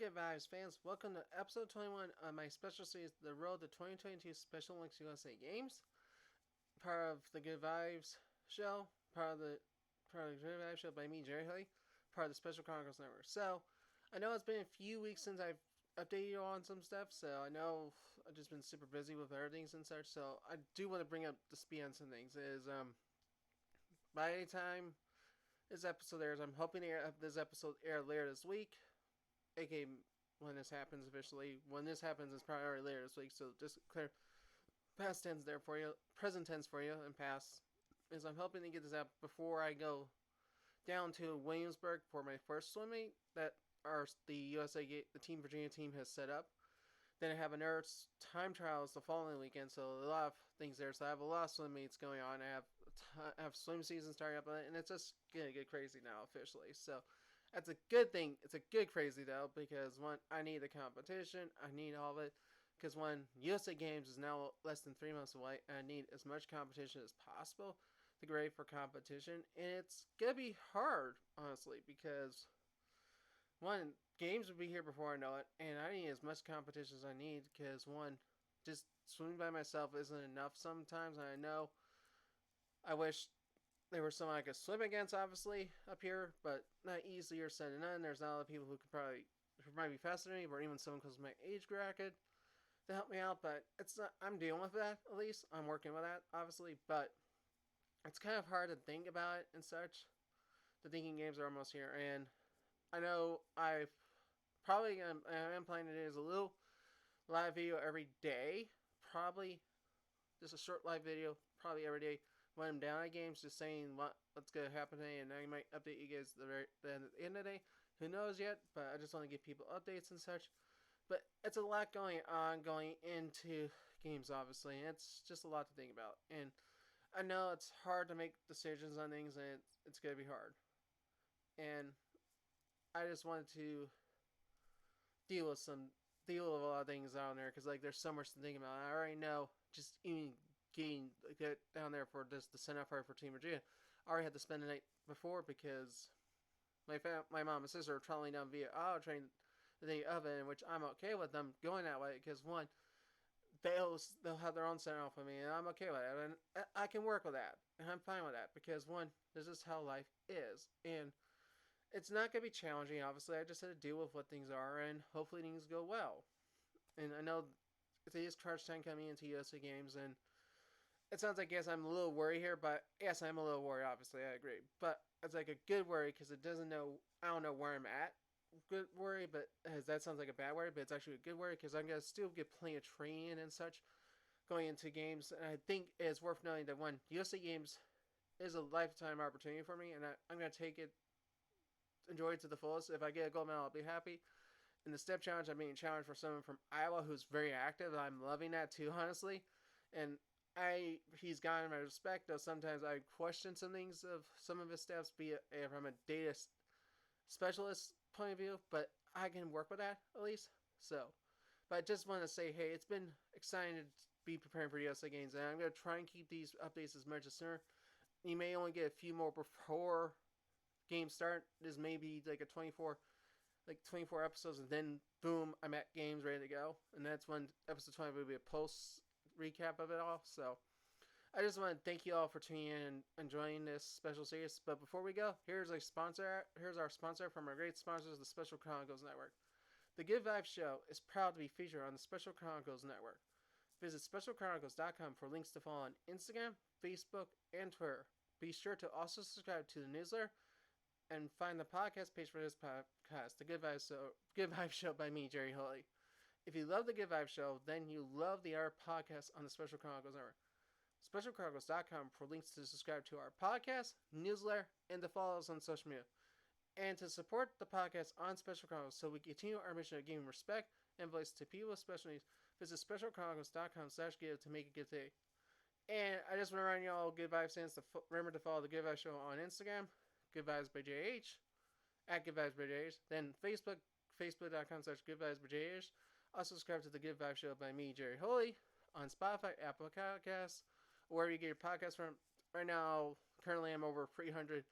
Good Vibes fans? Welcome to episode 21 of my special series, The Road to 2022 Special Olympics USA Games. Part of the Good Vibes show, part of the Good Vibes show by me, Jerry Haley, part of the Special Chronicles Network. So, I know it's been a few weeks since I've updated you on some stuff, so I know I've just been super busy with other things and such, so I do want to bring up the speed on some things. By any time this episode airs, I'm hoping to this episode air later this week, aka when this happens officially. When this happens, it's probably already later this week. So just clear past tense there for you, present tense for you, and past. Is I'm hoping to get this out before I go down to Williamsburg for my first swim meet that the the Team Virginia team has set up. Then I have another time trials the following weekend, so a lot of things there. So I have a lot of swim meets going on. I have swim season starting up, and it's just gonna get crazy now officially. So that's a good thing. It's a good crazy though, because one, I need the competition. I need all of it. Because one, USA Games is now less than 3 months away, and I need as much competition as possible to get ready for competition. And it's gonna be hard, honestly, because one, games will be here before I know it, and I need as much competition as I need. Because one, just swimming by myself isn't enough sometimes. And I know I wish there were someone I could swim against, obviously, up here, but not easier said than done. There's not a lot of people who might be faster than me, or even someone close to my age bracket to help me out. But it's not. I'm dealing with that. At least I'm working with that, obviously. But it's kind of hard to think about it and such. The thinking games are almost here, and I know I am planning to do is a little live video every day, probably just a short live video, probably every day when I'm down at games, just saying what's going to happen today, and I might update you guys at the end of the day. Who knows yet? But I just want to give people updates and such. But it's a lot going on going into games, obviously, and it's just a lot to think about. And I know it's hard to make decisions on things, and it's going to be hard. And I just wanted to deal with some deal with a lot of things down there because like there's so much to think about. I already know just even getting get down there for just the send off party for Team Virginia. I already had to spend the night before because my mom and sister are traveling down via auto train the day of it, in which I'm okay with them going that way because one, they'll have their own send off with me, and I'm okay with that, and I can work with that, and I'm fine with that because one, this is how life is, and it's not going to be challenging. Obviously, I just had to deal with what things are, and hopefully things go well. And I know it is crunch time coming into USA games, and it sounds like yes, I'm a little worried here, but yes, I'm a little worried. Obviously, I agree, but it's like a good worry because it doesn't know. I don't know where I'm at. Good worry, but that sounds like a bad worry, but it's actually a good worry because I'm gonna still get plenty of training and such going into games, and I think it's worth knowing that one USA games is a lifetime opportunity for me, and I'm gonna take it, enjoy it to the fullest. If I get a gold medal, I'll be happy. In the step challenge, I'm being challenged for someone from Iowa who's very active. I'm loving that too, honestly. And he's gotten my respect, though sometimes I question some things of some of his steps, be it from a data specialist point of view, but I can work with that at least. So, but I just want to say, hey, it's been exciting to be preparing for the USA games, and I'm going to try and keep these updates as much as sooner. You may only get a few more before games start. This may be like 24 episodes, and then boom, I'm at games ready to go, and that's when episode 20 will be a post recap of it all. So I just want to thank you all for tuning in and enjoying this special series. But before we go, here's our sponsor from our great sponsors, the Special Chronicles Network. The Good Vibes Show is proud to be featured on the Special Chronicles Network. Visit specialchronicles.com for links to follow on Instagram, Facebook, and Twitter. Be sure to also subscribe to the newsletter and find the podcast page for this podcast, the Good Vibes Show by me, Jerry Holley. If you love the Good Vibes Show, then you love the other podcast on the Special Chronicles Network. SpecialChronicles.com for links to subscribe to our podcast, newsletter, and to follow us on social media. And to support the podcast on Special Chronicles so we continue our mission of giving respect and voice to people with special needs, visit SpecialChronicles.com/give to make a gift today. And I just want to remind you all, Good Vibes fans, to remember to follow the Good Vibes Show on Instagram, Good Vibes by JH, at Good Vibes by JH. Then Facebook, Facebook.com/Good Vibes by JH. Also subscribe to the Good Vibes Show by me, Jerry Holley, on Spotify, Apple Podcasts, or wherever you get your podcasts from. Right now, currently I'm over 300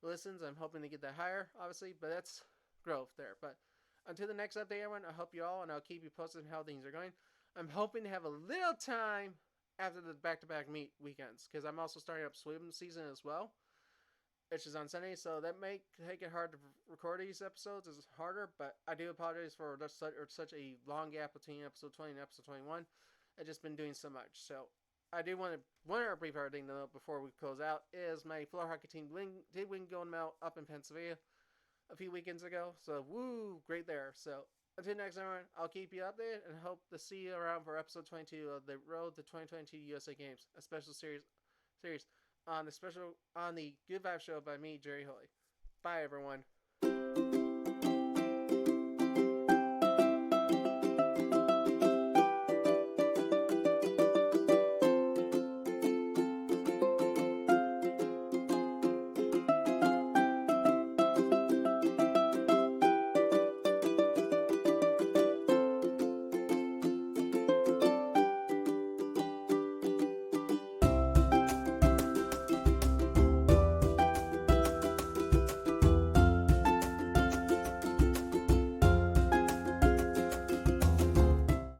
listens. I'm hoping to get that higher, obviously, but that's growth there. But until the next update, everyone, I hope you all, and I'll keep you posted on how things are going. I'm hoping to have a little time after the back-to-back meet weekends, because I'm also starting up swim season as well, which is on Sunday, so that may make it hard to record these episodes. It's harder, but I do apologize for such a long gap between episode 20 and episode 21. I've just been doing so much. So I do want to, one other brief thing to note before we close out is my floor hockey team did win gold medal up in Pennsylvania a few weekends ago. So woo, great there. So until next time, I'll keep you updated and hope to see you around for episode 22 of the Road to 2022 USA Games, a special series on the Good Vibe Show by me, Jerry Hoy. Bye, everyone.